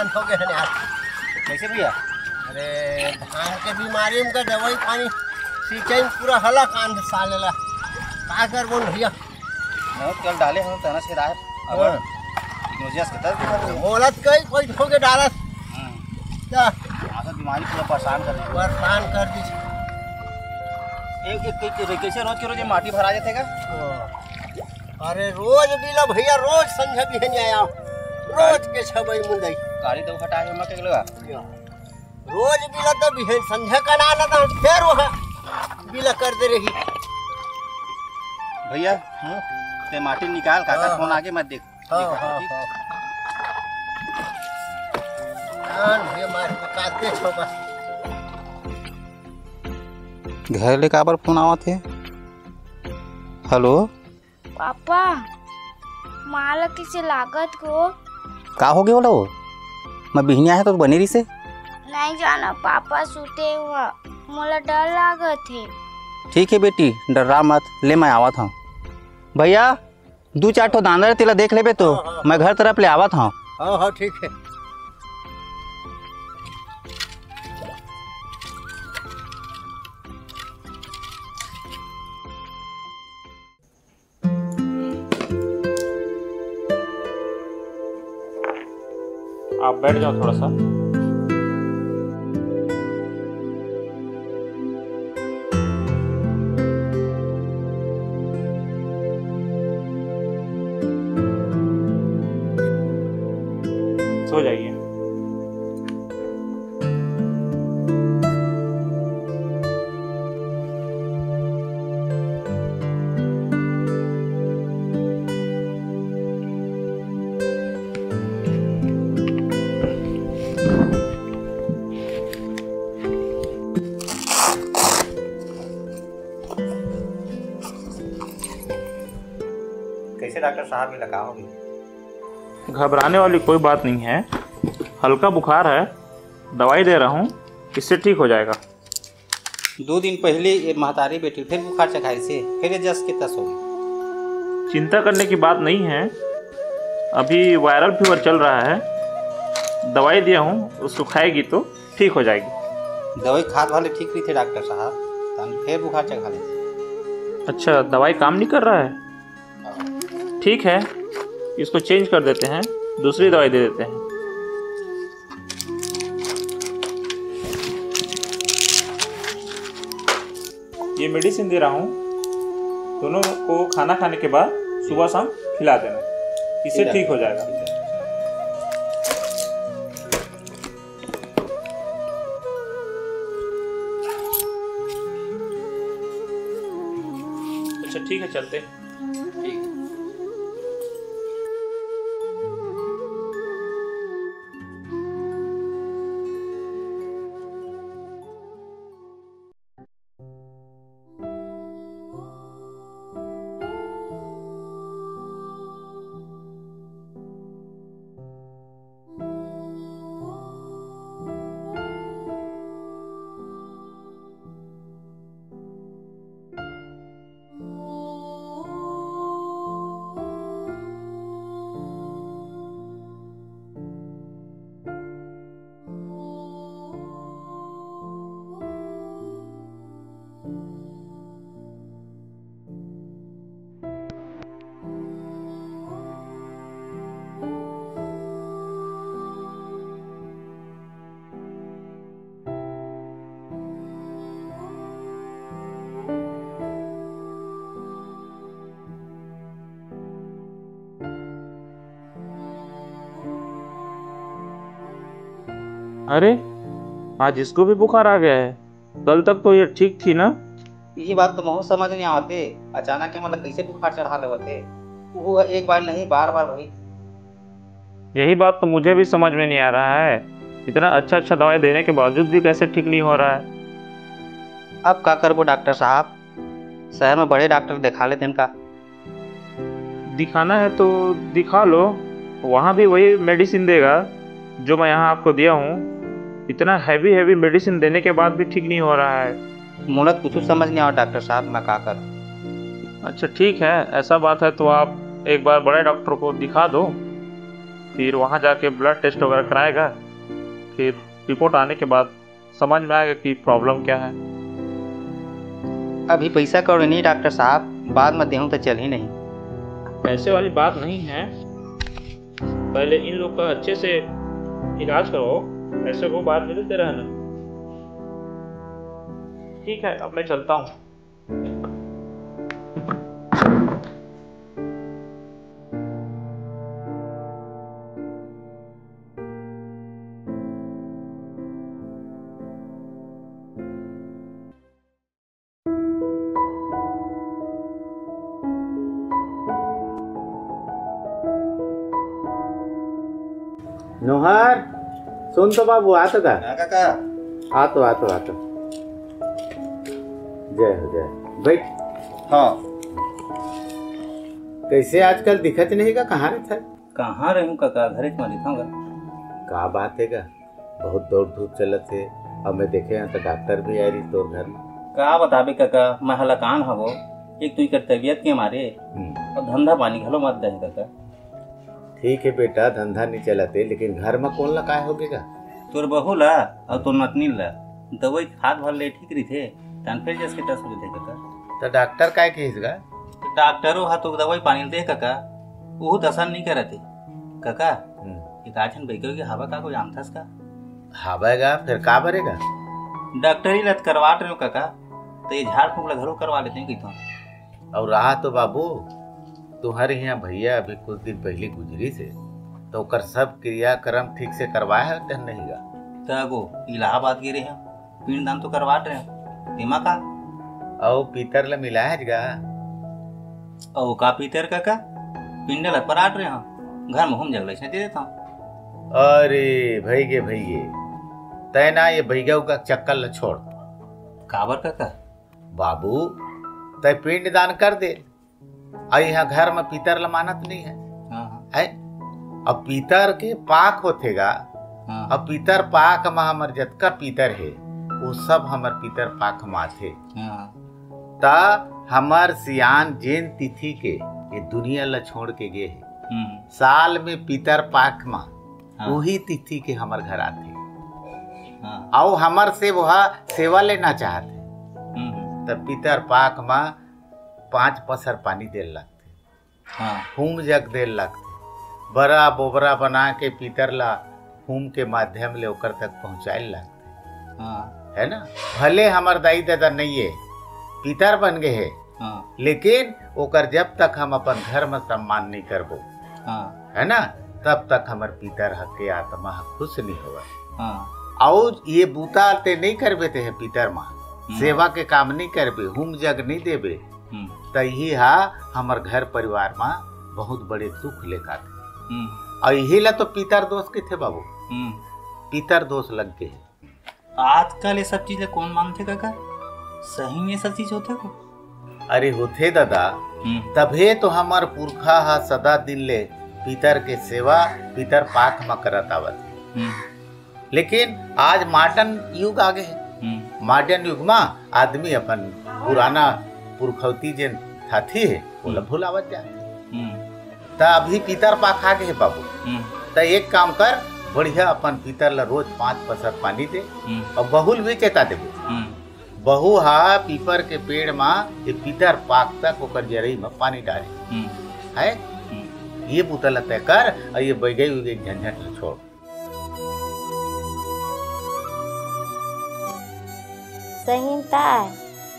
बंद हो गए हैं यार। कैसे भैया? अरे धान के बीमारी में का दवाई पानी सिंचाई में पूरा हला कान सालेला का कर बोल भैया। नहीं कल डाले हम तना से राय अगर नोजियस के तक मोलत कई कोई ठोके डालत क्या आखिर बीमारी पूरा परेशान कर दी। एक कैसे रोज के रोज माटी भरा जाते का? अरे रोज बिला भैया रोज संझा भी नहीं आया रोज के छबई मुंदई गाड़ी तो हटा के मके लगा रोज बिला तो भी संझा का ना तो फिर वो बिला कर दे रही भैया। ते माटी निकाल काका फोन आगे मत देख। भैया मार काटते छो बस घर ले काबर फोन आवत है? हेलो पापा माला किसे लागत को का हो गया बोला वो? मैं बिहनिया है तो बनी रही से नहीं जाना पापा सुते हुआ मोला डर लागत है। ठीक है बेटी डरा मत ले मैं आवत हूँ। भैया 2-4 ठो दाना तेला देख लेबे तो मैं घर तरफ ले आवत हूँ। हाँ ठीक है। आप बैठ जाओ थोड़ा सा। सो जाइए। कैसे डॉक्टर साहब ये लगा होगी? घबराने वाली कोई बात नहीं है, हल्का बुखार है, दवाई दे रहा हूँ, इससे ठीक हो जाएगा। 2 दिन पहले ये महतारी बेटी फिर बुखार चखाई से फिर ये जस के तस हो गई। चिंता करने की बात नहीं है, अभी वायरल फीवर चल रहा है, दवाई दिया हूँ, उसको खाएगी तो ठीक हो जाएगी। दवाई खाद वाले ठीक नहीं थे डॉक्टर साहब, फिर बुखार चखा ले। अच्छा दवाई काम नहीं कर रहा है? ठीक है इसको चेंज कर देते हैं, दूसरी दवाई दे देते हैं। ये मेडिसिन दे रहा हूँ, दोनों को खाना खाने के बाद सुबह शाम खिला देना, इससे ठीक हो जाएगा। अच्छा ठीक है चलते। अरे आज इसको भी बुखार आ गया है, कल तक तो ये ठीक थी ना। ये बात तो बहुत समझ नहीं आते, अचानक के मतलब कैसे बुखार चढ़ा लेते, वो एक बार नहीं बार बार भाई। यही बात तो मुझे भी समझ में नहीं आ रहा है, इतना अच्छा दवाई देने के बावजूद भी कैसे ठीक नहीं हो रहा है। अब क्या करबो डॉक्टर साहब, शहर में बड़े डॉक्टर दिखा लेते इनका। दिखाना है तो दिखा लो, वहाँ भी वही मेडिसिन देगा जो मैं यहाँ आपको दिया हूँ। इतना हैवी मेडिसिन देने के बाद भी ठीक नहीं हो रहा है। मुझे कुछ समझ नहीं आ डॉक्टर साहब, मैं क्या करूँ। अच्छा ठीक है, ऐसा बात है तो आप एक बार बड़े डॉक्टर को दिखा दो, फिर वहाँ जाके ब्लड टेस्ट वगैरह कराएगा, फिर रिपोर्ट आने के बाद समझ में आएगा कि प्रॉब्लम क्या है। अभी पैसा कौड़ी नहीं डॉक्टर साहब, बाद में देहूँ तो चल ही नहीं। ऐसे वाली बात नहीं है, पहले इन लोग का अच्छे से इलाज करो, ऐसे को बात मिलते रहना। ठीक है, अब मैं चलता हूँ। नोहर, सुन तो बाबू, आतो का? काका आतो आतो आतो। जय हो जय। बैठ। हाँ, कैसे आजकल दिखत नहीं का? कहाँ रहता है? कहाँ रहूँ काका, घरे में दिखाऊंगा। का बात है का? बहुत दौड़ धूप चलत है। अब मैं देखे यहाँ तो डॉक्टर भी आ रही तोर घर में। का बताबे काका, मैं हलाकान हवो, एक तू कर तबीयत के मारे और धंधा पानी घलो मत दे काका। ठीक है बेटा, धंधा नहीं चलते, लेकिन घर में कौन ला काय होगेगा? तोर बहू ला और तोर नतनी ला दवाई खाद भर ले ठीक रही थे, तन फिर जैसे टस हो थे काका। तो डॉक्टर काय कहेगा? तो डॉक्टरों हा तो दवाई पानी दे काका, वो दसन नहीं करते काका। एक आछन बैठो कि हवा का कोई आमथस का हावेगा फिर का बरेगा? डॉक्टरी लत करवा रहे हो काका, तो ये झाड़ फूक ला घरों करवा लेते हैं कहता। और रहा तो बाबू, तुम्हारे यहाँ भैया अभी कुछ दिन पहले गुजरी से, तो कर सब क्रियाक्रम ठीक से करवाया है कि नहीं गा? तगो इलाहाबाद गिरे हैं, पिंडदान तो करवा रहे हैं दिमाग का। और पीतर ला मिलाया है गा? और का पीतर काका पिंडल पर आट रहे हैं, घर में हम जगले दे देता हूँ। अरे भैगे भैगे, तय ना ये भैगा का चक्कर ल छोड़। काबर काका? बाबू तय पिंड दान कर दे, और यहाँ घर में पीतर ला मानत नहीं है, हाँ है? अब पीतर के पाक होतेगा, हाँ अब पीतर पाक में हमर जतका पीतर है वो सब हमर पीतर पाक माथे। हाँ ता हमर सियान जैन तिथि के ये दुनिया ला छोड़ के गए है, साल में पीतर पाक में हाँ। वही तिथि के हमर घर आते, हाँ और हमर से वह सेवा लेना चाहते, तब पीतर पाक में 5 पसर पानी देल लगते, हाँ हुम जग देल लगते, बड़ा बोबरा बना के पीतर ला हुम के माध्यम ले ओकर तक पहुँचाए लगते, हाँ है ना? भले हमर दाई दादा नहीं है पीतर बन गए है, हाँ लेकिन ओकर जब तक हम अपन घर में सम्मान नहीं करबो, हाँ है ना, तब तक हमर पीतर हक के आत्मा खुश नहीं होगा। हाँ और ये बूता ते नहीं करबे ते है पीतर माँ, सेवा के काम नहीं करबे, हुम जग नहीं देबे, तो यही हा हमर घर परिवार में बहुत बड़े दुख लेकर थे। और यही ला तो पीतर दोष के थे बाबू, पीतर दोष लग गए है। आजकल ये सब चीजें कौन मानते काका? सही में ये सब चीज होते को? अरे होते दादा, तभे तो हमार पुरखा हा सदा दिन ले पीतर के सेवा पीतर पाक में करत आवत। लेकिन आज मॉडर्न युग आ गए है, मॉडर्न युग में आदमी अपन पुराना पुरखौती जे थाथी है बोला भुलावत जाते। तो अभी पीतर पाक आ गए है बाबू, तो एक काम कर, बढ़िया अपन पीतर ला रोज 5 पसर पानी दे, और बहुल भी चेता देबो। बहु हा पीपर के पेड़ में ये पीतर पाक तक ओकर जड़ई में पानी डाले है, ये बुतल तय कर, और ये बैगई उगे झंझट ल छोड़। सहीता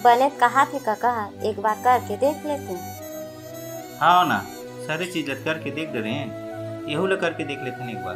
बने कहा थे काका, एक बार करके देख लेते हैं। हाँ ना, सारी चीज करके देख दे रहे हैं, यहू ला करके देख लेते हैं एक बार।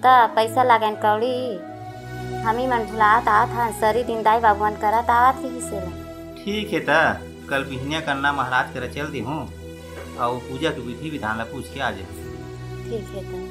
ता पैसा लागन कौड़ी हमी मन भुलात आत हन, सरी दिन दाई बागवान करत आत ही से। ठीक है ता कल बिहनिया करना महाराज करे चल दी हूँ, और पूजा की विधि विधान ला पूछ के आ जाए। ठीक है ता।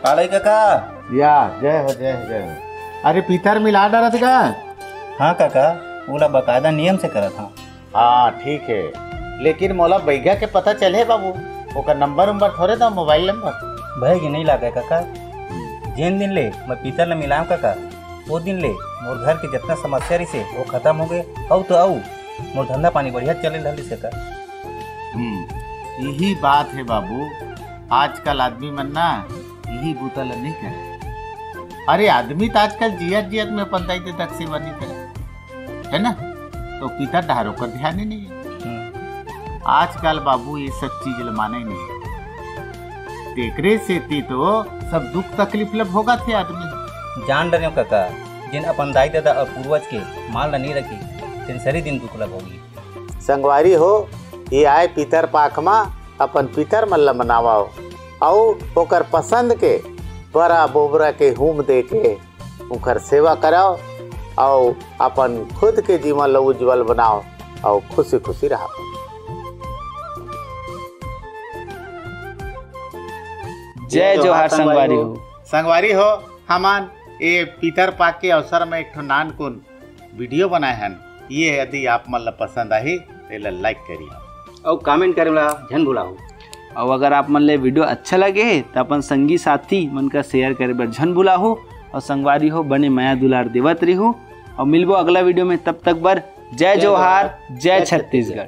काले काका। या जय हो जय हो जय हो। अरे पीतर मिला डरत का? हाँ काका, पूरा बकायदा नियम से करा था। हाँ ठीक है, लेकिन मोला बैगा के पता चले बाबू, ओकर नंबर उम्बर थोड़े था, मोबाइल नंबर भय के नहीं लागे काका। जिन दिन ले मैं पीतल न मिलाम काका, वो दिन ले मोर घर के जितना समस्या रही से वो खत्म हो गए। औ तो औ मोर धंधा पानी बढ़िया चले रही से का। यही बात है बाबू, आजकल आदमी मन ना यही बूतल नहीं करे। अरे आदमी तो आजकल जियत जियत में पंचायत तक सेवा नहीं करे, है ना? तो पिता डहारों का ध्यान ही नहीं है। आजकल बाबू ये सब चीज माने नहीं, तेकरे से तो सब दुख तकलीफ लब होगा थे आदमी। जान डरे काका, जिन अपन दाई दादा और पूर्वज के माल नहीं रखी तिन सरी दिन दुख लग होगी। संगवारी हो, ये आए पितर पाखमा अपन पितर मल्ला मनावाओ और ओकर पसंद के बड़ा बोबरा के हुम दे के उनकर सेवा कराओ और अपन खुद के जीवन लो उज्जवल बनाओ और खुशी खुशी रहो। जय जोहार संगवारी हो। संगवारी हो, हमान ये पितर पाक के अवसर में एक नान को वीडियो बनाए हैं। ये यदि आप मतलब पसंद आई तो लाइक करिए और कमेंट करे वाला झन भुलाओ। और अगर आप मन ले वीडियो अच्छा लगे तो अपन संगी साथी मन का शेयर करे बर झन भुला हो। और संगवारी हो बने माया दुलार देवत रही हो। और मिलबो अगला वीडियो में, तब तक बर जय जोहार, जय छत्तीसगढ़।